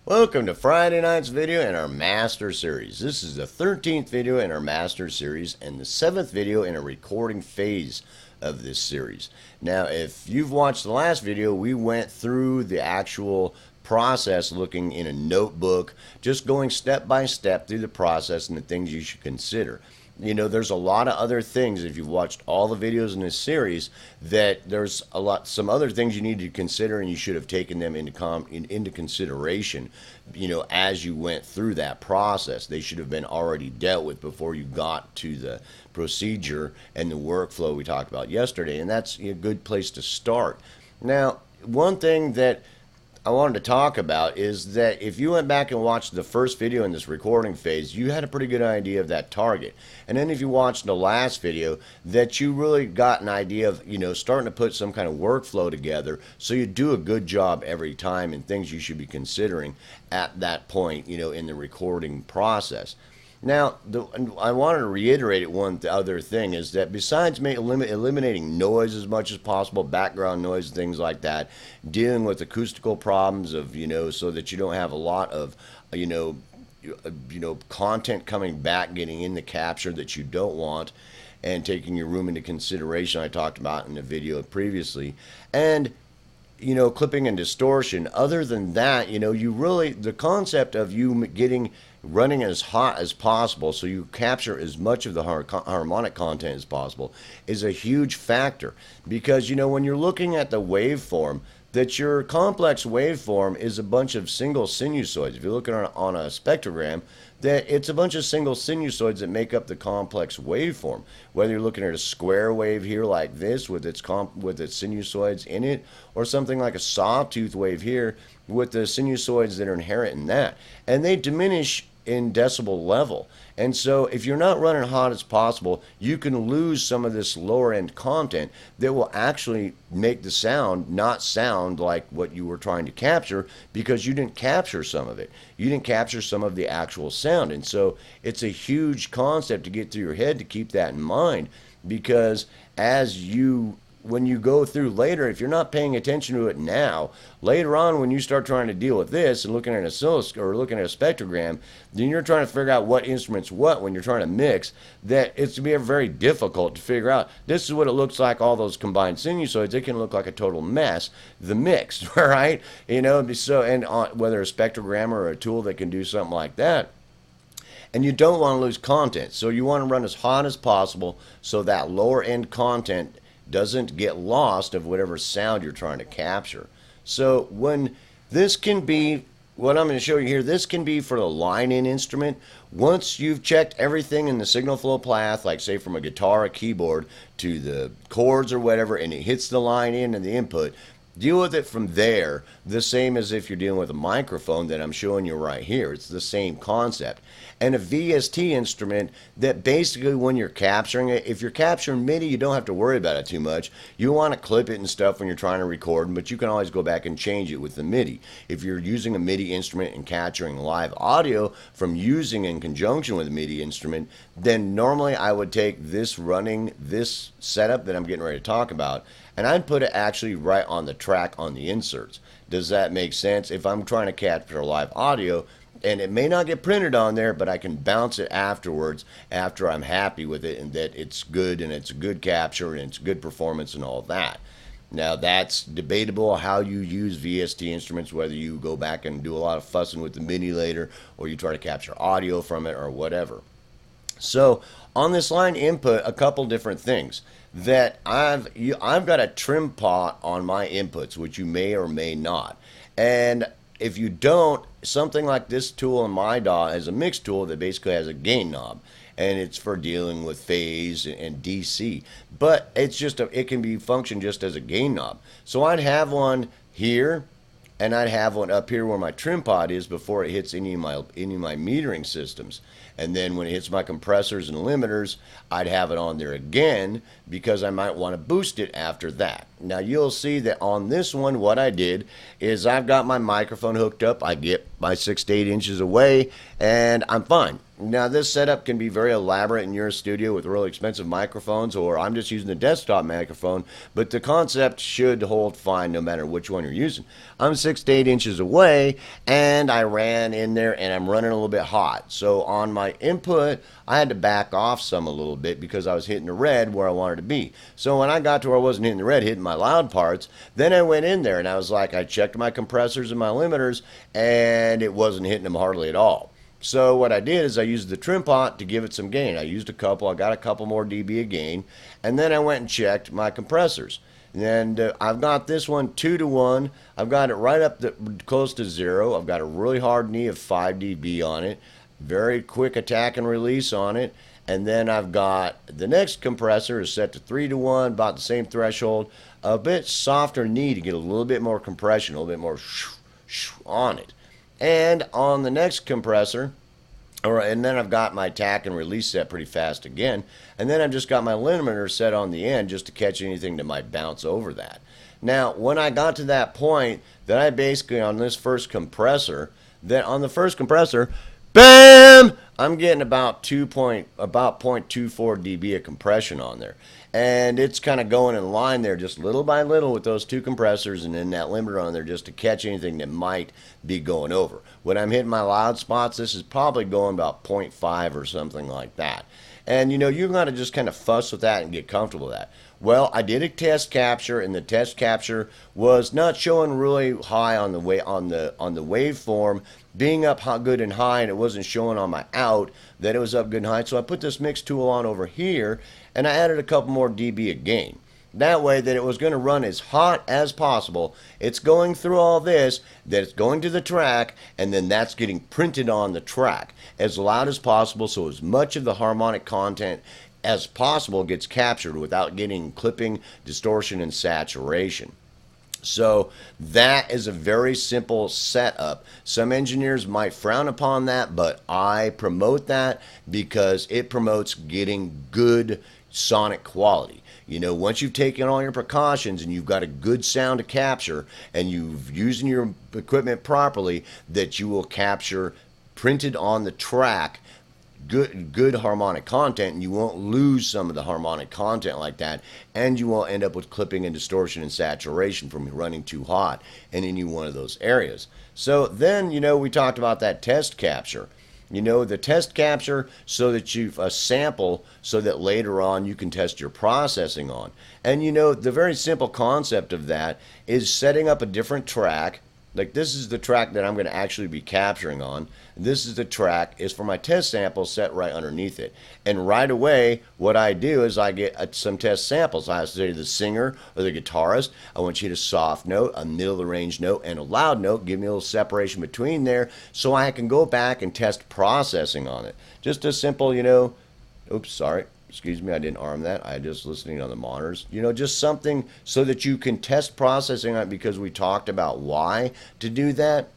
Welcome to Friday night's video in our Master Series. This is the 13th video in our Master Series and the 7th video in a recording phase of this series. Now, if you've watched the last video, we went through the actual process looking in a notebook, just going step by step through the process and the things you should consider. You know, there's a lot of other things, if you've watched all the videos in this series, that there's some other things you need to consider, and you should have taken them into consideration, you know, as you went through that process. They should have been already dealt with before you got to the procedure and the workflow we talked about yesterday, and that's a good place to start. Now, one thing that I wanted to talk about is that if you went back and watched the first video in this recording phase, you had a pretty good idea of that target. And then if you watched the last video, that you really got an idea of, you know, starting to put some kind of workflow together so you do a good job every time and things you should be considering at that point, you know, in the recording process. Now, I wanted to reiterate one other thing is that besides eliminating noise as much as possible, background noise and things like that, dealing with acoustical problems of, you know, so that you don't have a lot of, content coming back, getting in the capture that you don't want, and taking your room into consideration, I talked about in the video previously, and clipping and distortion. Other than that, the concept of you running as hot as possible so you capture as much of the harmonic content as possible is a huge factor, because when you're looking at the waveform, that your complex waveform is a bunch of single sinusoids. If you're looking on a spectrogram, that it's a bunch of single sinusoids that make up the complex waveform. Whether you're looking at a square wave here like this with its sinusoids in it, or something like a sawtooth wave here with the sinusoids that are inherent in that, and they diminish in decibel level. And so if you're not running hot as possible, you can lose some of this lower end content that will actually make the sound not sound like what you were trying to capture, because you didn't capture some of it. You didn't capture some of the actual sound. And so it's a huge concept to get through your head to keep that in mind, because when you go through later, if you're not paying attention to it now, later on when you start trying to deal with this and looking at an oscilloscope or looking at a spectrogram, then you're trying to figure out what instrument's what when you're trying to mix, that it's going to be very difficult to figure out. This is what it looks like, all those combined sinusoids. It can look like a total mess, the mix, right? So, and whether a spectrogrammer or a tool that can do something like that. And you don't want to lose content. So you want to run as hot as possible so that lower end content doesn't get lost of whatever sound you're trying to capture. So when this can be, what I'm going to show you here, this can be for the line-in instrument. Once you've checked everything in the signal flow path, like say from a guitar or keyboard to the chords or whatever, and it hits the line in and the input, deal with it from there, the same as if you're dealing with a microphone that I'm showing you right here. It's the same concept. And a VST instrument that basically when you're capturing it, if you're capturing MIDI, you don't have to worry about it too much. You want to clip it and stuff when you're trying to record, but you can always go back and change it with the MIDI. If you're using a MIDI instrument and capturing live audio from using in conjunction with a MIDI instrument, then normally I would take this setup that I'm getting ready to talk about, and I'd put it actually right on the track on the inserts. Does that make sense? If I'm trying to capture live audio, and it may not get printed on there, but I can bounce it afterwards after I'm happy with it and that it's good and it's a good capture and it's good performance and all that. Now, that's debatable how you use VST instruments, whether you go back and do a lot of fussing with the MIDI later or you try to capture audio from it or whatever. So on this line input, a couple different things that I've got a trim pot on my inputs, which you may or may not. And if you don't, something like this tool in my DAW is a mix tool that basically has a gain knob, and it's for dealing with phase and DC. But it's just it can be function just as a gain knob. So I'd have one here, and I'd have one up here where my trim pot is before it hits any of my metering systems. And then when it hits my compressors and limiters, I'd have it on there again because I might want to boost it after that. Now you'll see that on this one, what I did is I've got my microphone hooked up. I get my 6 to 8 inches away and I'm fine. Now, this setup can be very elaborate in your studio with really expensive microphones, or I'm just using the desktop microphone, but the concept should hold fine no matter which one you're using. I'm 6 to 8 inches away, and I ran in there, and I'm running a little bit hot. So on my input, I had to back off some a little bit because I was hitting the red where I wanted to be. So when I got to where I wasn't hitting the red, hitting my loud parts, then I went in there, and I was like, I checked my compressors and my limiters, and it wasn't hitting them hardly at all. So what I did is I used the trim pot to give it some gain. I used a couple. I got a couple more dB of gain, and then I went and checked my compressors. And I've got this one 2 to 1. I've got it right up close to 0. I've got a really hard knee of 5 dB on it. Very quick attack and release on it. And then I've got the next compressor is set to 3 to 1, about the same threshold. A bit softer knee to get a little bit more compression, a little bit more on it. And on the next compressor, and then I've got my attack and release set pretty fast again. And then I've just got my limiter set on the end just to catch anything that might bounce over that. Now, when I got to that point, that I basically on this first compressor, bam! I'm getting about 0.24 dB of compression on there. And it's kind of going in line there just little by little with those two compressors and then that limiter on there just to catch anything that might be going over. When I'm hitting my loud spots, this is probably going about 0.5 or something like that. And you know, you've got to just kind of fuss with that and get comfortable with that. Well, I did a test capture, and the test capture was not showing really high on the waveform, being up good and high, and it wasn't showing on my out that it was up good and high. So I put this mix tool on over here, and I added a couple more dB of gain. That way that it was going to run as hot as possible. It's going through all this, that it's going to the track, and then that's getting printed on the track as loud as possible, so as much of the harmonic content as possible gets captured without getting clipping, distortion, and saturation. So that is a very simple setup. Some engineers might frown upon that, but I promote that because it promotes getting good sonic quality. You know, once you've taken all your precautions and you've got a good sound to capture and you've using your equipment properly, that you will capture printed on the track good harmonic content, and you won't lose some of the harmonic content like that, and you won't end up with clipping and distortion and saturation from running too hot in any one of those areas. So then, you know, we talked about that test capture. You know, the test capture so that you've a sample so that later on you can test your processing on. And you know, the very simple concept of that is setting up a different track. Like this is the track that I'm going to actually be capturing on. This is the track is for my test sample set right underneath it. And right away, what I do is I get some test samples. I say to the singer or the guitarist, I want you to hit a soft note, a middle of the range note, and a loud note. Give me a little separation between there so I can go back and test processing on it. Just a simple, you know, oops, sorry. Excuse me, I didn't arm that. I just listening on the monitors. You know, just something so that you can test processing on it, because we talked about why to do that.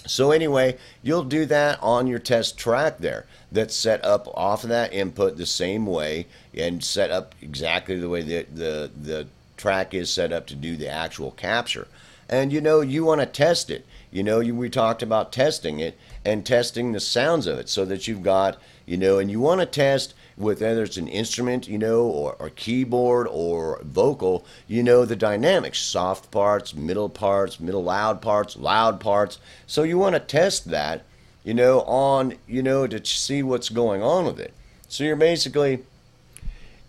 So anyway, you'll do that on your test track there. That's set up off of that input the same way and set up exactly the way the track is set up to do the actual capture. And you know, you want to test it. You know, we talked about testing it and testing the sounds of it so that you've got, you know, and you want to test with whether it's an instrument, you know, or keyboard or vocal, you know, the dynamics, soft parts, middle loud parts. So you want to test that, you know, on, you know, to see what's going on with it. So you're basically,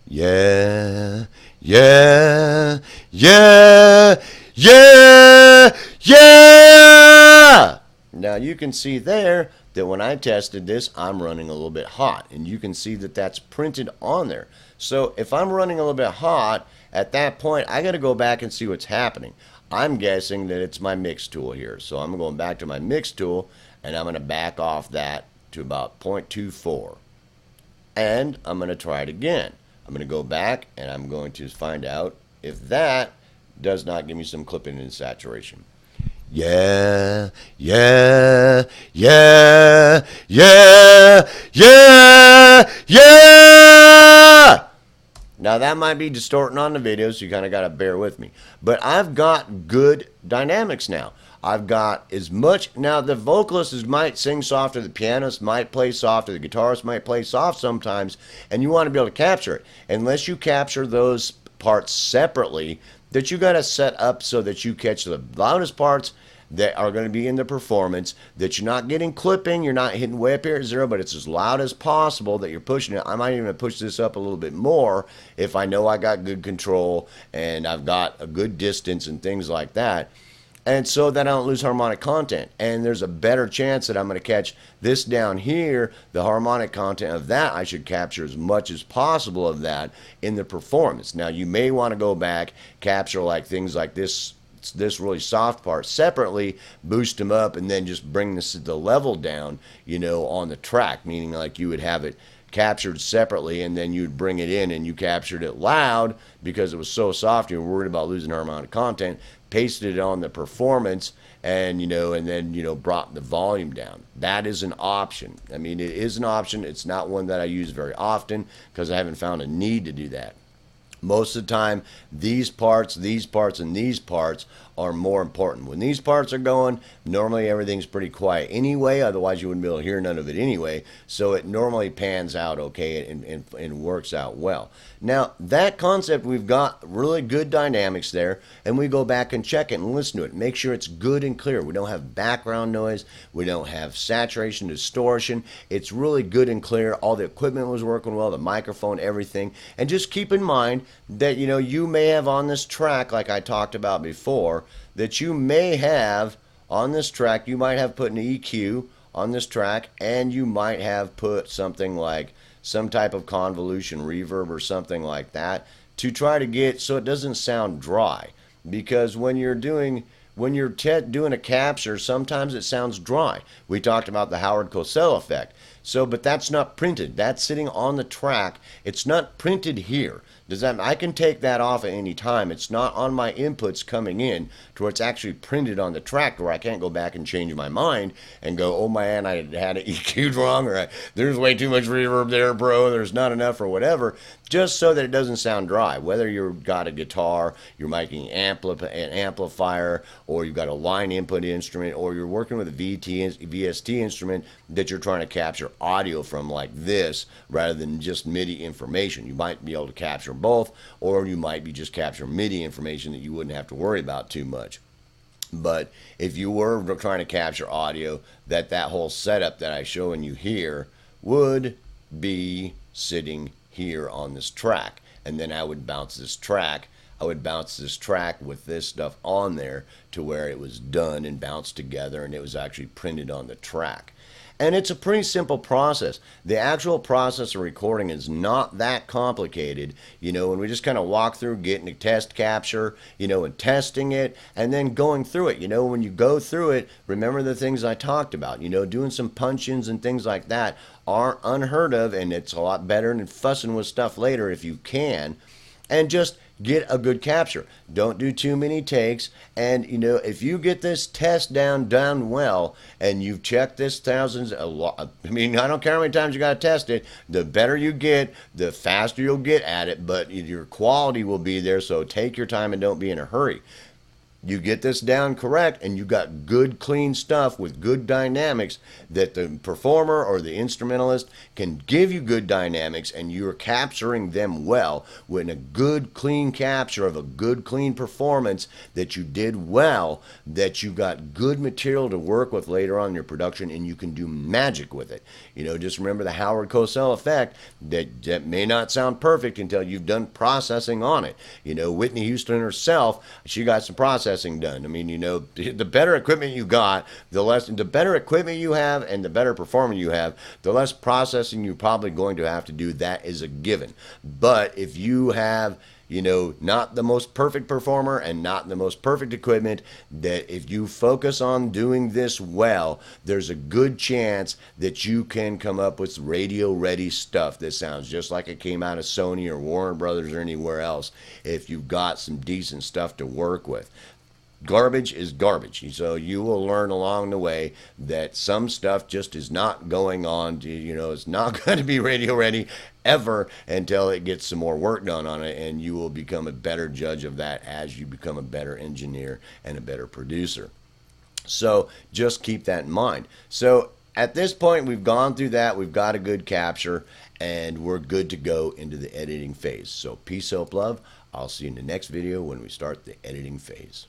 yeah, yeah, yeah, yeah, yeah. Now you can see there that when I tested this, I'm running a little bit hot, and you can see that that's printed on there. So if I'm running a little bit hot, at that point, I got to go back and see what's happening. I'm guessing that it's my mix tool here. So I'm going back to my mix tool, and I'm going to back off that to about 0.24. And I'm going to try it again. I'm going to go back, and I'm going to find out if that does not give me some clipping and saturation. Yeah, yeah, yeah, yeah, yeah, yeah. Now Now that might be distorting on the video, so you kind of got to bear with me. But I've got good dynamics now. I've got as much. Now the vocalist might sing softer, the pianist might play softer, the guitarist might play soft sometimes, and you want to be able to capture it. Unless you capture those parts separately, that you got to set up so that you catch the loudest parts that are going to be in the performance, that you're not getting clipping, you're not hitting way up here at 0, but it's as loud as possible that you're pushing it. I might even push this up a little bit more if I know I got good control and I've got a good distance and things like that. And so that I don't lose harmonic content. And there's a better chance that I'm going to catch this down here, the harmonic content of that. I should capture as much as possible of that in the performance. Now, you may want to go back, capture like things like this really soft part separately, boost them up, and then just bring the level down, on the track, meaning like you would have it captured separately and then you'd bring it in and you captured it loud because it was so soft you were worried about losing harmonic content, pasted it on the performance and then brought the volume down. That is an option. I mean, it is an option. It's not one that I use very often because I haven't found a need to do that. Most of the time, these parts, and these parts are more important. When these parts are going, normally everything's pretty quiet anyway, otherwise you wouldn't be able to hear none of it anyway, so it normally pans out okay and works out well. Now, that concept, we've got really good dynamics there, and we go back and check it and listen to it. Make sure it's good and clear. We don't have background noise. We don't have saturation, distortion. It's really good and clear. All the equipment was working well, the microphone, everything. And just keep in mind that, you may have on this track, like I talked about before, that you may have on this track, you might have put an EQ on this track, and you might have put something like some type of convolution reverb or something like that to try to get so it doesn't sound dry. Because when you're doing a capture, sometimes it sounds dry. We talked about the Howard Cosell effect. So, but that's not printed. That's sitting on the track. It's not printed here. I can take that off at any time. It's not on my inputs coming in to where it's actually printed on the track where I can't go back and change my mind and go, oh man, I had it EQ'd wrong, or there's way too much reverb there, bro, there's not enough, or whatever, just so that it doesn't sound dry. Whether you've got a guitar, you're making an amplifier, or you've got a line input instrument, or you're working with a VST instrument that you're trying to capture audio from like this rather than just MIDI information. You might be able to capture both, or you might be just capturing MIDI information that you wouldn't have to worry about too much. But if you were trying to capture audio, that whole setup that I showing you here would be sitting here on this track, and then I would bounce this track with this stuff on there to where it was done and bounced together and it was actually printed on the track. And it's a pretty simple process. The actual process of recording is not that complicated, and we just kind of walk through getting a test capture, and testing it and then going through it. When you go through it, remember the things I talked about, doing some punch-ins and things like that aren't unheard of, and it's a lot better than fussing with stuff later if you can. And just get a good capture. Don't do too many takes. And, if you get this test done well, and you've checked this thousands, a lot, I don't care how many times you got to test it, the better you get, the faster you'll get at it, but your quality will be there, so take your time and don't be in a hurry. You get this down correct and you got good clean stuff with good dynamics that the performer or the instrumentalist can give you good dynamics, and you're capturing them well with a good clean capture of a good clean performance that you did well, that you got good material to work with later on in your production, and you can do magic with it. Just remember the Howard Cosell effect, that may not sound perfect until you've done processing on it. Whitney Houston herself, she got some processing done. The better equipment you got, the better equipment you have and the better performance you have, the less processing you're probably going to have to do. That is a given. But if you have not the most perfect performer and not the most perfect equipment, that if you focus on doing this well, there's a good chance that you can come up with radio ready stuff that sounds just like it came out of Sony or Warner Brothers or anywhere else, if you've got some decent stuff to work with. garbage is garbage. So you will learn along the way that some stuff just is not going on. It's not going to be radio ready ever until it gets some more work done on it, and you will become a better judge of that as you become a better engineer and a better producer. So just keep that in mind. So at this point, we've gone through that. We've got a good capture, and we're good to go into the editing phase. So peace, hope, love. I'll see you in the next video when we start the editing phase.